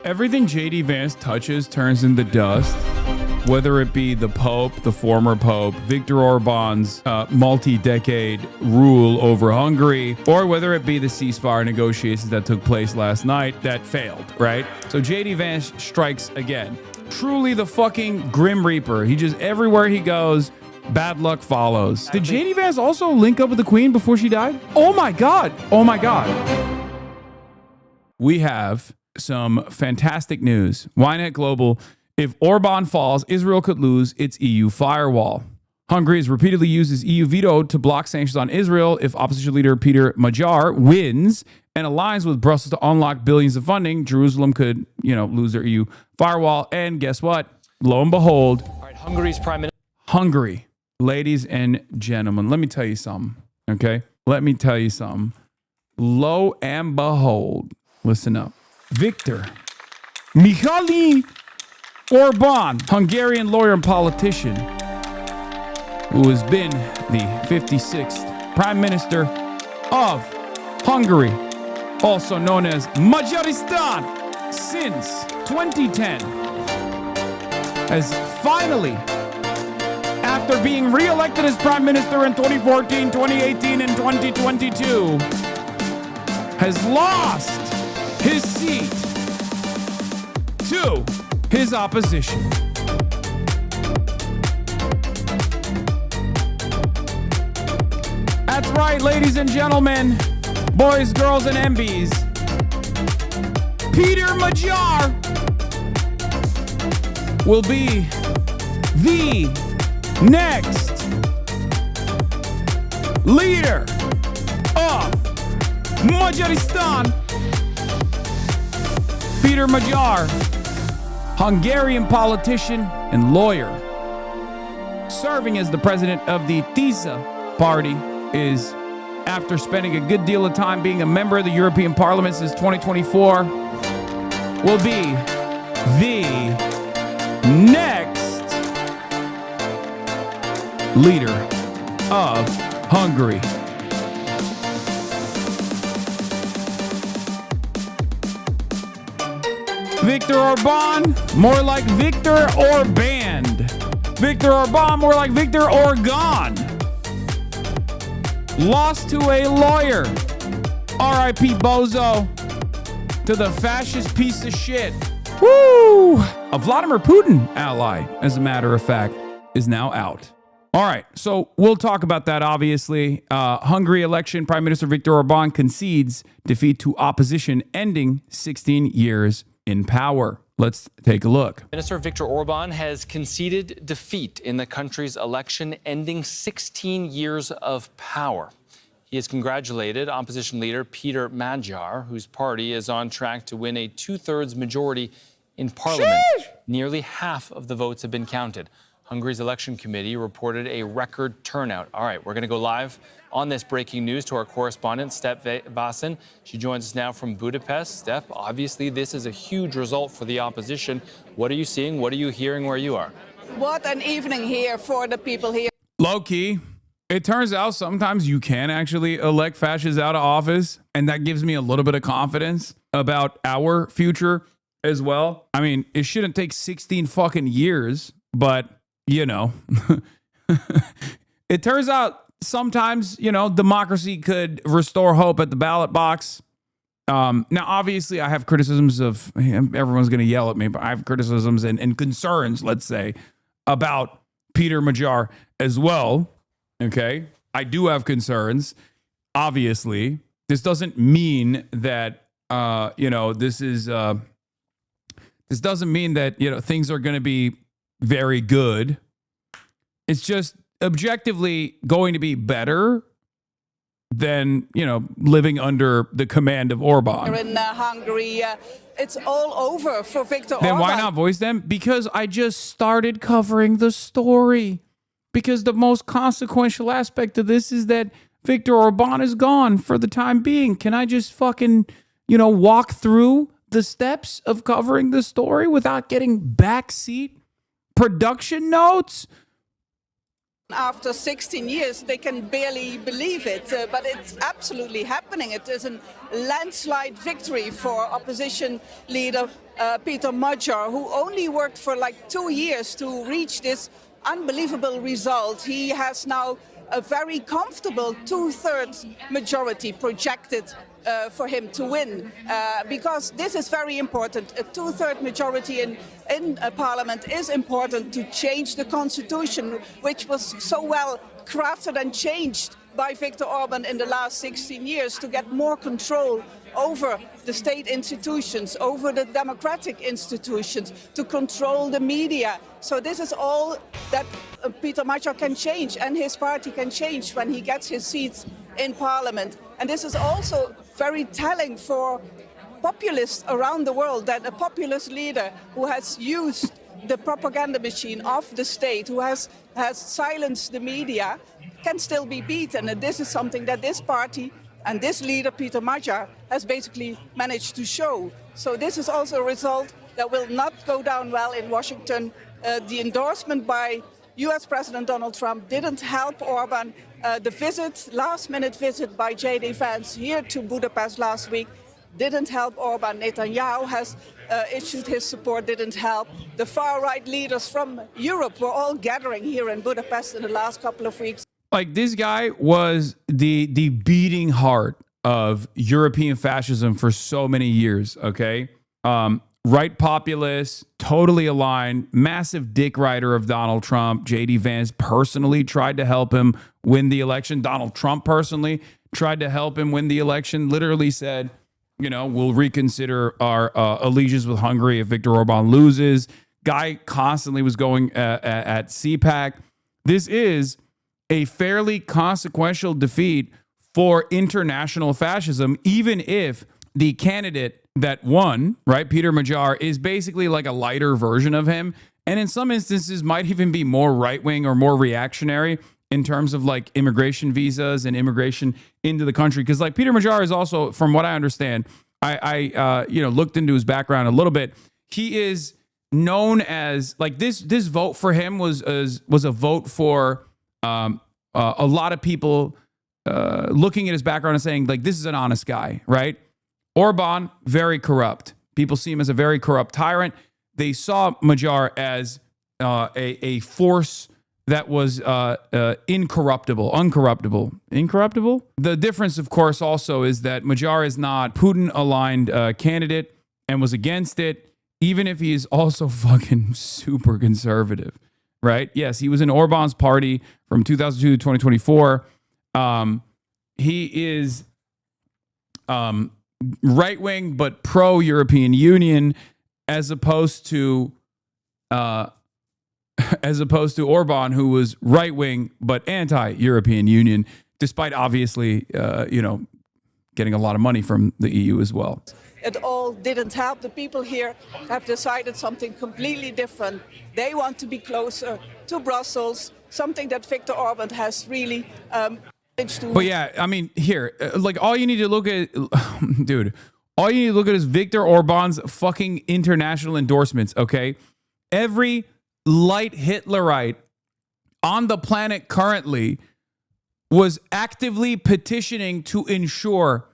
Everything JD Vance touches turns into dust, whether it be the Pope, the former Pope, Viktor Orban's multi-decade rule over Hungary, or whether it be the ceasefire negotiations that took place last night that failed, right? So JD Vance strikes again. Truly the fucking Grim Reaper. He just, everywhere he goes, bad luck follows. Did JD Vance also link up with the Queen before she died? Oh my God. Oh my God. We have some fantastic news. Ynet Global. If Orban falls, Israel could lose its EU firewall. Hungary has repeatedly used its EU veto to block sanctions on Israel. If opposition leader Peter Magyar wins and aligns with Brussels to unlock billions of funding, Jerusalem could, lose their EU firewall. And guess what? Lo and behold, all right, Hungary's prime minister. Hungary, ladies and gentlemen, let me tell you something, okay? Let me tell you something. Lo and behold, listen up. Viktor Mihaly Orban, Hungarian lawyer and politician, who has been the 56th Prime Minister of Hungary, also known as Majaristan, since 2010, has finally, after being re-elected as Prime Minister in 2014, 2018, and 2022, has lost his seat to his opposition. That's right, ladies and gentlemen, boys, girls, and MBs. Peter Magyar will be the next leader of Majaristan. Peter Magyar, Hungarian politician and lawyer, serving as the president of the TISA party, is, after spending a good deal of time being a member of the European Parliament since 2024, will be the next leader of Hungary. Viktor Orban, more like Victor Orband. Viktor Orban, more like Victor Organ. Lost to a lawyer. R.I.P. Bozo. To the fascist piece of shit. Woo! A Vladimir Putin ally, as a matter of fact, is now out. All right, so we'll talk about that, obviously. Hungary election, Prime Minister Viktor Orban concedes defeat to opposition, ending 16 years in power. Let's take a look. Minister Viktor Orban has conceded defeat in the country's election, ending 16 years of power. He has congratulated opposition leader Peter Magyar, whose party is on track to win a two-thirds majority in parliament. Sheesh! Nearly half of the votes have been counted. Hungary's election committee reported a record turnout. All right, we're going to go live on this breaking news to our correspondent, Steph Vassen. She joins us now from Budapest. Steph, obviously this is a huge result for the opposition. What are you seeing? What are you hearing where you are? What an evening here for the people here. Low key, it turns out sometimes you can actually elect fascists out of office, and that gives me a little bit of confidence about our future as well. I mean, it shouldn't take 16 fucking years, but you know, it turns out sometimes, democracy could restore hope at the ballot box. Now, obviously, I have criticisms of, everyone's going to yell at me, but I have criticisms and concerns, let's say, about Peter Magyar as well. Okay. I do have concerns. Obviously, this doesn't mean that, this doesn't mean that, things are going to be very good. It's just objectively going to be better than, living under the command of Orban. In Hungary, it's all over for Viktor Orban. Then why not voice them? Because I just started covering the story. Because the most consequential aspect of this is that Viktor Orban is gone for the time being. Can I just fucking, walk through the steps of covering the story without getting backseat production notes? After 16 years, they can barely believe it, but it's absolutely happening. It is a landslide victory for opposition leader Peter Magyar, who only worked for like 2 years to reach this unbelievable result. He has now a very comfortable 2/3 majority projected for him to win, because this is very important. A 2/3 majority in Parliament is important to change the constitution, which was so well crafted and changed by Viktor Orban in the last 16 years to get more control over the state institutions, over the democratic institutions, to control the media. So this is all that Peter Magyar can change and his party can change when he gets his seats in Parliament. And this is also very telling for populists around the world, that a populist leader who has used the propaganda machine of the state, who has silenced the media, can still be beaten. And this is something that this party and this leader, Peter Magyar, has basically managed to show. So this is also a result that will not go down well in Washington. The endorsement by US President Donald Trump didn't help Orban. The last-minute visit by J.D. Vance here to Budapest last week didn't help Orban. Netanyahu has issued his support, didn't help. The far-right leaders from Europe were all gathering here in Budapest in the last couple of weeks. Like, this guy was the beating heart of European fascism for so many years, okay? Right populist, totally aligned, massive dick rider of Donald Trump. J.D. Vance personally tried to help him win the election. Donald Trump personally tried to help him win the election, literally said, you know, we'll reconsider our allegiance with Hungary if Viktor Orban loses. Guy constantly was going at CPAC. This is a fairly consequential defeat for international fascism, even if the candidate that won, right, Peter Magyar, is basically like a lighter version of him, and in some instances might even be more right-wing or more reactionary in terms of like immigration visas and immigration into the country. Because like Peter Magyar is also, from what I understand, I looked into his background a little bit. He is known as like this vote for him was a vote for a lot of people looking at his background and saying, like, this is an honest guy, right? Orban, very corrupt. People see him as a very corrupt tyrant. They saw Magyar as a force that was incorruptible. The difference, of course, also is that Magyar is not Putin-aligned candidate and was against it, even if he is also fucking super conservative. Right? Yes, he was in Orban's party from 2002 to 2024. He is right-wing but pro-European Union, as opposed to Orban, who was right-wing but anti-European Union, despite obviously getting a lot of money from the EU as well. It all didn't help. The people here have decided something completely different. They want to be closer to Brussels, something that Viktor Orban has really managed to. But yeah, I mean, here, like, all you need to look at, dude, all you need to look at is Viktor Orban's fucking international endorsements, okay? Every light Hitlerite on the planet currently was actively petitioning to ensure,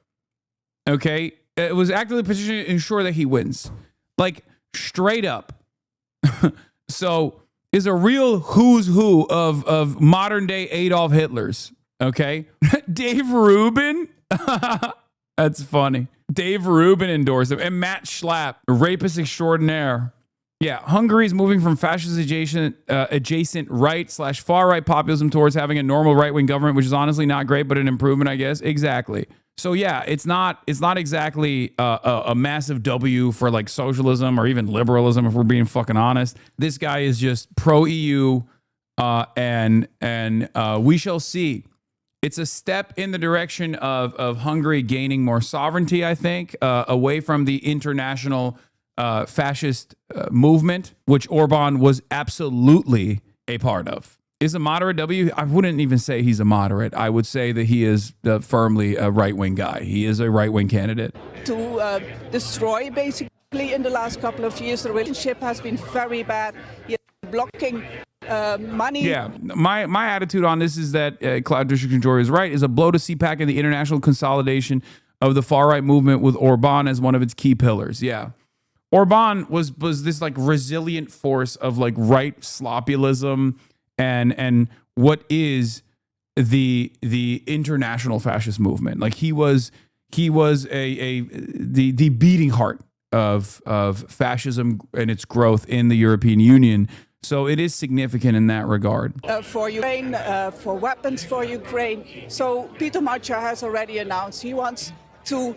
okay? It was actively petitioning to ensure that he wins. Like, straight up. So, is a real who's who of modern day Adolf Hitlers. Okay? Dave Rubin? That's funny. Dave Rubin endorsed him. And Matt Schlapp, rapist extraordinaire. Yeah, Hungary's moving from fascist adjacent right/far right populism towards having a normal right-wing government, which is honestly not great, but an improvement, I guess. Exactly. So yeah, it's not exactly a massive W for like socialism or even liberalism, if we're being fucking honest. This guy is just pro-EU, and we shall see. It's a step in the direction of Hungary gaining more sovereignty, I think, away from the international fascist movement, which Orban was absolutely a part of. Is a moderate W? I wouldn't even say he's a moderate. I would say that he is firmly a right-wing guy. He is a right-wing candidate. To destroy, basically, in the last couple of years, the relationship has been very bad. He's blocking money. Yeah, my attitude on this is that Cloud District Controller is right. Is a blow to CPAC and the international consolidation of the far-right movement with Orban as one of its key pillars. Yeah. Orban was this like resilient force of like right sloppyism and what is the international fascist movement. Like he was the beating heart of fascism and its growth in the European Union. So it is significant in that regard. For Ukraine, for weapons for Ukraine. So Peter Magyar has already announced he wants to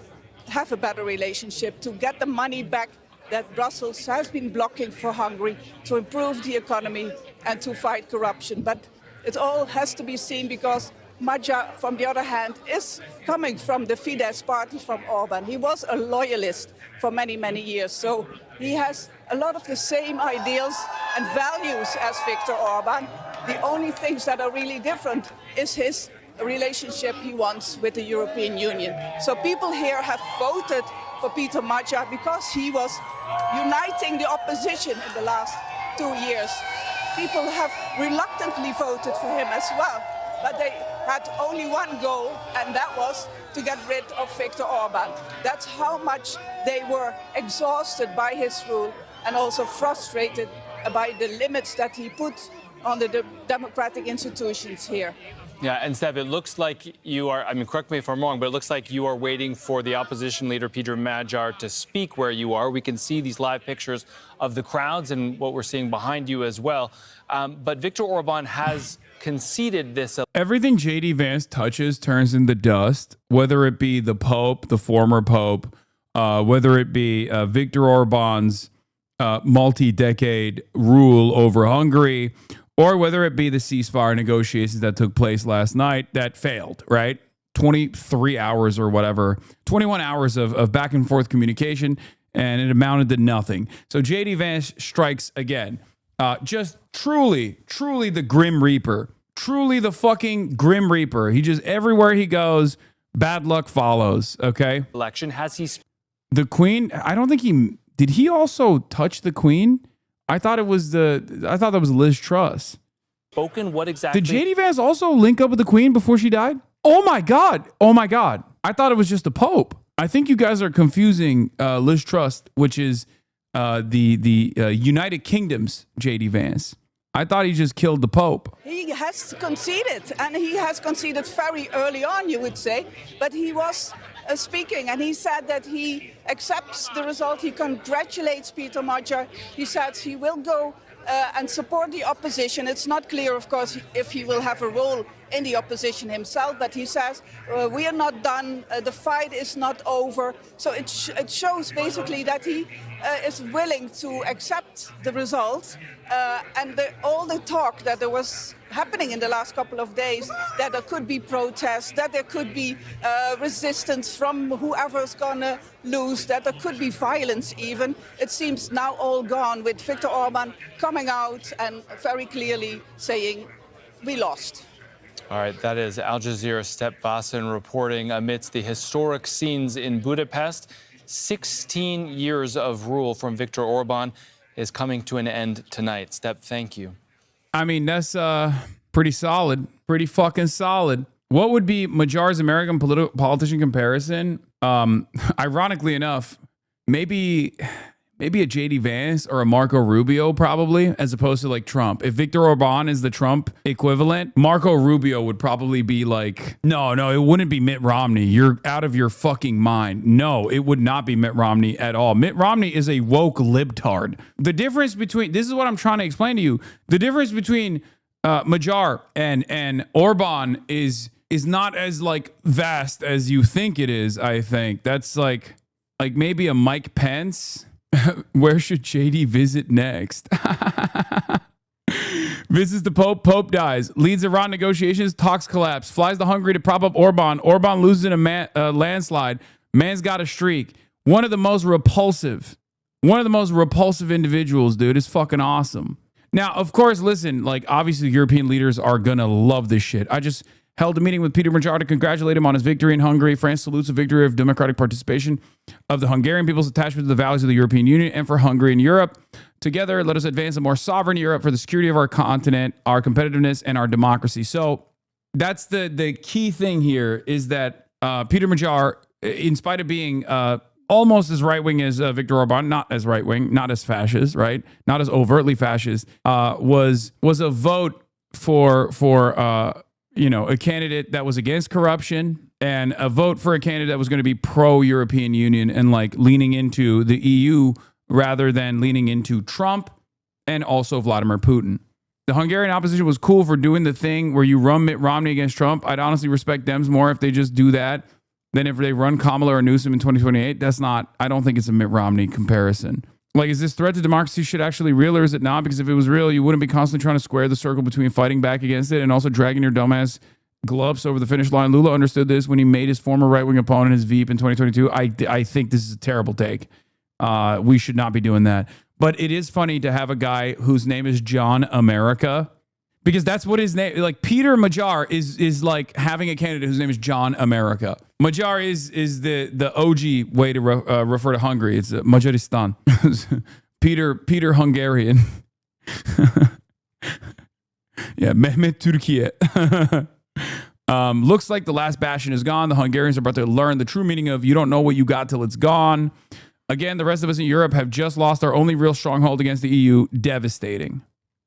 have a better relationship, to get the money back that Brussels has been blocking for Hungary, to improve the economy and to fight corruption. But it all has to be seen because Magyar, from the other hand, is coming from the Fidesz party from Orban. He was a loyalist for many, many years. So he has a lot of the same ideals and values as Viktor Orban. The only things that are really different is his relationship he wants with the European Union. So people here have voted for Peter Magyar because he was uniting the opposition in the last 2 years. People have reluctantly voted for him as well, but they had only one goal, and that was to get rid of Viktor Orban. That's how much they were exhausted by his rule and also frustrated by the limits that he put on the democratic institutions here. Yeah, and Steph, it looks like you are, I mean, correct me if I'm wrong, but it looks like you are waiting for the opposition leader, Peter Magyar, to speak where you are. We can see these live pictures of the crowds and what we're seeing behind you as well. But Viktor Orban has conceded this. Everything J.D. Vance touches turns into dust, whether it be the Pope, the former Pope, whether it be Viktor Orban's multi-decade rule over Hungary, or whether it be the ceasefire negotiations that took place last night that failed, right? 23 hours or whatever, 21 hours of back and forth communication, and it amounted to nothing. So J.D. Vance strikes again. Just truly the Grim Reaper. Truly the fucking Grim Reaper. He just, everywhere he goes, bad luck follows, okay? Election, has he... The Queen, I don't think did he also touch the Queen? I thought that was Liz Truss. Spoken what exactly? Did J.D. Vance also link up with the Queen before she died? Oh my God. I thought it was just the Pope. I think you guys are confusing Liz Truss, which is the United Kingdom's J.D. Vance. I thought he just killed the Pope. He has conceded, and he has conceded very early on, you would say, but he was speaking, and he said that he accepts the result. He congratulates Peter Magyar. He said he will go and support the opposition. It's not clear, of course, if he will have a role in the opposition himself, but he says, we are not done, the fight is not over. So it shows basically that he is willing to accept the result. And all the talk that there was happening in the last couple of days, that there could be protests, that there could be resistance from whoever's gonna lose, that there could be violence even. It seems now all gone, with Viktor Orban coming out and very clearly saying, we lost. All right, that is Al Jazeera's Step Vasan reporting amidst the historic scenes in Budapest. 16 years of rule from Viktor Orban is coming to an end tonight. Step, thank you. I mean, that's pretty solid, pretty fucking solid. What would be Magyar's American politician comparison? Ironically enough, maybe a J.D. Vance or a Marco Rubio, probably, as opposed to like Trump. If Viktor Orban is the Trump equivalent, Marco Rubio would probably be like, no, it wouldn't be Mitt Romney. You're out of your fucking mind. No, it would not be Mitt Romney at all. Mitt Romney is a woke libtard. The difference between, this is what I'm trying to explain to you. The difference between Magyar and Orban is not as like vast as you think it is, I think. That's like maybe a Mike Pence. Where should JD visit next? Visits the Pope. Pope dies. Leads Iran negotiations. Talks collapse. Flies to Hungary to prop up Orban. Orban loses in a landslide. Man's got a streak. One of the most repulsive individuals, dude. Is fucking awesome. Now, of course, listen, like obviously European leaders are gonna love this shit. I just held a meeting with Peter Magyar to congratulate him on his victory in Hungary. France salutes the victory of democratic participation of the Hungarian people's attachment to the values of the European Union and for Hungary and Europe. Together, let us advance a more sovereign Europe for the security of our continent, our competitiveness, and our democracy. So that's the key thing here is that Peter Magyar, in spite of being almost as right-wing as Viktor Orban, not as right-wing, not as fascist, right? Not as overtly fascist, was a vote for a candidate that was against corruption, and a vote for a candidate that was going to be pro-European Union and like leaning into the EU rather than leaning into Trump and also Vladimir Putin. The Hungarian opposition was cool for doing the thing where you run Mitt Romney against Trump. I'd honestly respect Dems more if they just do that than if they run Kamala or Newsom in 2028. I don't think it's a Mitt Romney comparison. Like, is this threat to democracy shit actually real, or is it not? Because if it was real, you wouldn't be constantly trying to square the circle between fighting back against it and also dragging your dumbass gloves over the finish line. Lula understood this when he made his former right-wing opponent his Veep in 2022. I think this is a terrible take. We should not be doing that. But it is funny to have a guy whose name is John America, because that's what his name, like Peter Magyar is like having a candidate whose name is John America. Magyar is the OG way to refer to Hungary. It's Majaristan. Peter Hungarian. Yeah, Mehmet Türkiye. Looks like the last bastion is gone. The Hungarians are about to learn the true meaning of you don't know what you got till it's gone. Again, the rest of us in Europe have just lost our only real stronghold against the EU. Devastating.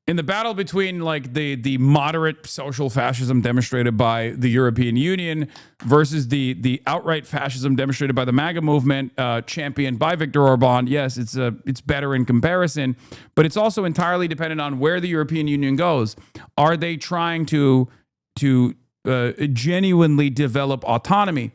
In the battle between like the moderate social fascism demonstrated by the European Union versus the outright fascism demonstrated by the MAGA movement, championed by Viktor Orban, yes, it's better in comparison, but it's also entirely dependent on where the European Union goes. Are they trying to genuinely develop autonomy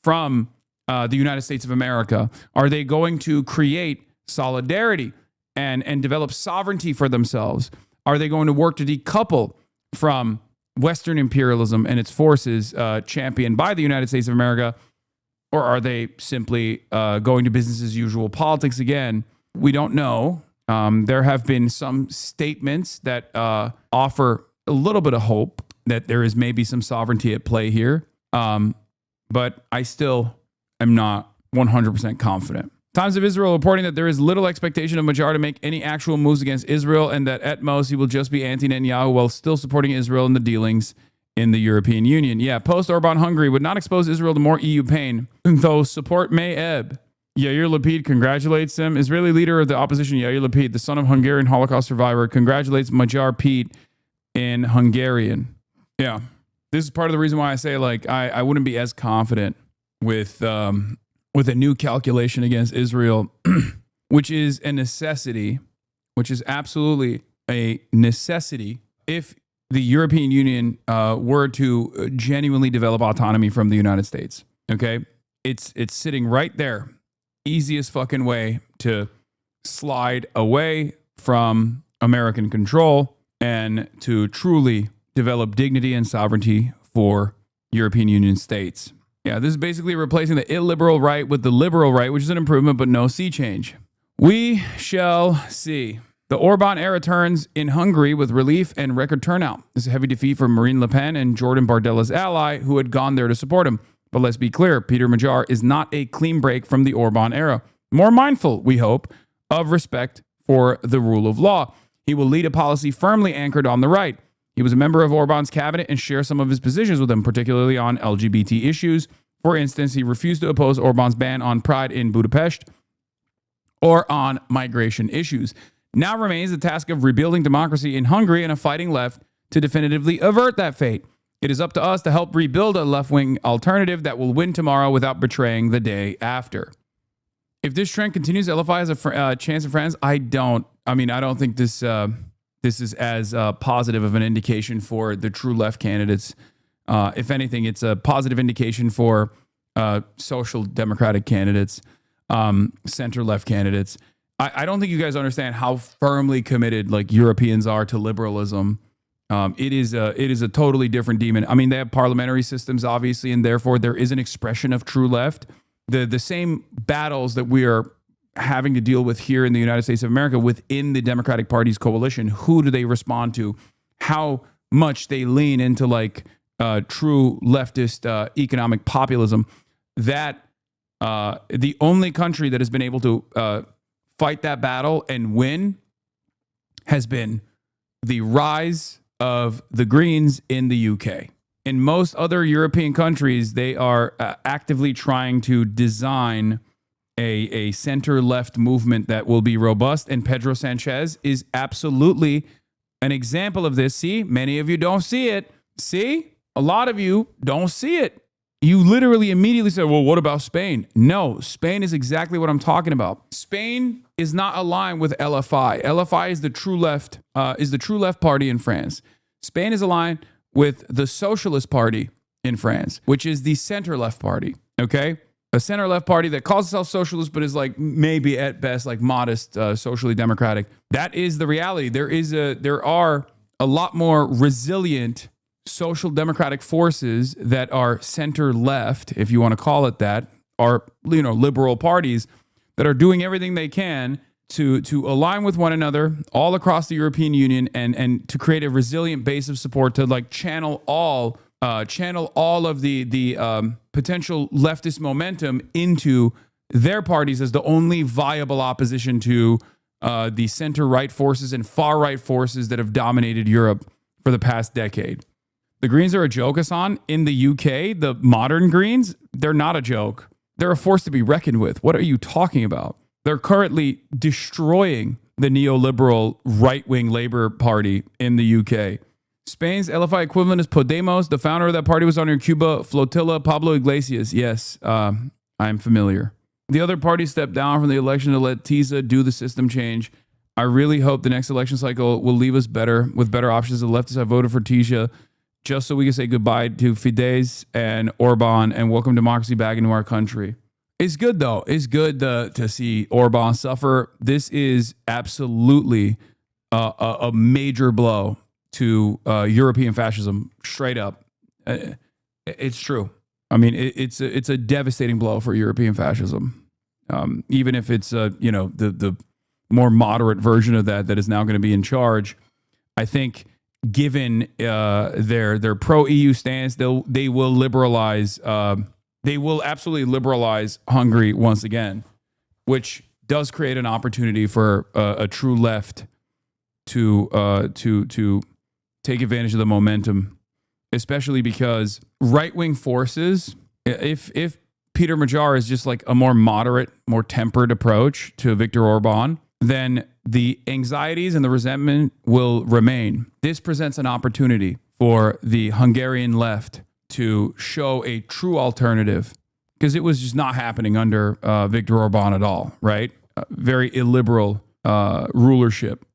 from the United States of America? Are they going to create solidarity and develop sovereignty for themselves? Are they going to work to decouple from Western imperialism and its forces championed by the United States of America? Or are they simply going to business as usual politics again? We don't know. There have been some statements that offer a little bit of hope that there is maybe some sovereignty at play here. But I still am not 100% confident. Times of Israel reporting that there is little expectation of Magyar to make any actual moves against Israel, and that at most he will just be anti-Netanyahu while still supporting Israel in the dealings in the European Union. Yeah, post-Orban Hungary would not expose Israel to more EU pain, though support may ebb. Yair Lapid congratulates him. Israeli leader of the opposition, Yair Lapid, the son of Hungarian Holocaust survivor, congratulates Magyar Pete in Hungarian. Yeah, this is part of the reason why I say, like, I wouldn't be as confident with a new calculation against Israel, which is a necessity, which is absolutely a necessity if the European Union were to genuinely develop autonomy from the United States. Okay? It's sitting right there. Easiest fucking way to slide away from American control and to truly develop dignity and sovereignty for European Union states. Yeah, this is basically replacing the illiberal right with the liberal right, which is an improvement, but no sea change. We shall see. The Orban era turns in Hungary with relief and record turnout. This is a heavy defeat for Marine Le Pen and Jordan Bardella's ally, who had gone there to support him. But let's be clear, Peter Magyar is not a clean break from the Orban era. More mindful, we hope, of respect for the rule of law. He will lead a policy firmly anchored on the right. He was a member of Orban's cabinet and shares some of his positions with him, particularly on LGBT issues. For instance, he refused to oppose Orban's ban on pride in Budapest or on migration issues. Now remains the task of rebuilding democracy in Hungary and a fighting left to definitively avert that fate. It is up to us to help rebuild a left-wing alternative that will win tomorrow without betraying the day after. If this trend continues, LFI has a chance of friends. I don't think this is as positive of an indication for the true left candidates. If anything, it's a positive indication for social democratic candidates, center-left candidates. I don't think you guys understand how firmly committed like Europeans are to liberalism. It is a totally different demon. I mean, they have parliamentary systems, obviously, and therefore there is an expression of true left. The same battles that we are having to deal with here in the United States of America within the Democratic Party's coalition, who do they respond to? How much they lean into like true leftist economic populism? That the only country that has been able to fight that battle and win has been the rise of the Greens in the UK. In most other European countries, they are actively trying to design a center-left movement that will be robust. And Pedro Sanchez is absolutely an example of this. See, many of you don't see it. See, a lot of you don't see it. You literally immediately said, well, what about Spain? No, Spain is exactly what I'm talking about. Spain is not aligned with LFI. LFI is the true left party in France. Spain is aligned with the Socialist Party in France, which is the center-left party, okay? A center-left party that calls itself socialist, but is like maybe at best like modest, socially democratic. That is the reality. There are a lot more resilient social democratic forces that are center-left, if you want to call it that, are liberal parties that are doing everything they can to align with one another all across the European Union and to create a resilient base of support to like channel all of the potential leftist momentum into their parties as the only viable opposition to the center-right forces and far-right forces that have dominated Europe for the past decade. The Greens are a joke, Hasan. In the UK, the modern Greens, they're not a joke. They're a force to be reckoned with. What are you talking about? They're currently destroying the neoliberal right-wing Labour Party in the UK. Spain's LFI equivalent is Podemos. The founder of that party was on your Cuba flotilla, Pablo Iglesias. Yes, I'm familiar. The other party stepped down from the election to let Tiza do the system change. I really hope the next election cycle will leave us with better options. The leftists have voted for Tiza just so we can say goodbye to Fidesz and Orban and welcome democracy back into our country. It's good, though. It's good to see Orban suffer. This is absolutely a major blow to European fascism, straight up. It's true. I mean, it's a devastating blow for European fascism. Even if it's the more moderate version of that is now going to be in charge, I think given their pro-EU stance, they will liberalize. They will absolutely liberalize Hungary once again, which does create an opportunity for a true left to take advantage of the momentum, especially because right-wing forces, if Peter Magyar is just like a more moderate, more tempered approach to Viktor Orban, then the anxieties and the resentment will remain. This presents an opportunity for the Hungarian left to show a true alternative, because it was just not happening under Viktor Orban at all, right? Very illiberal rulership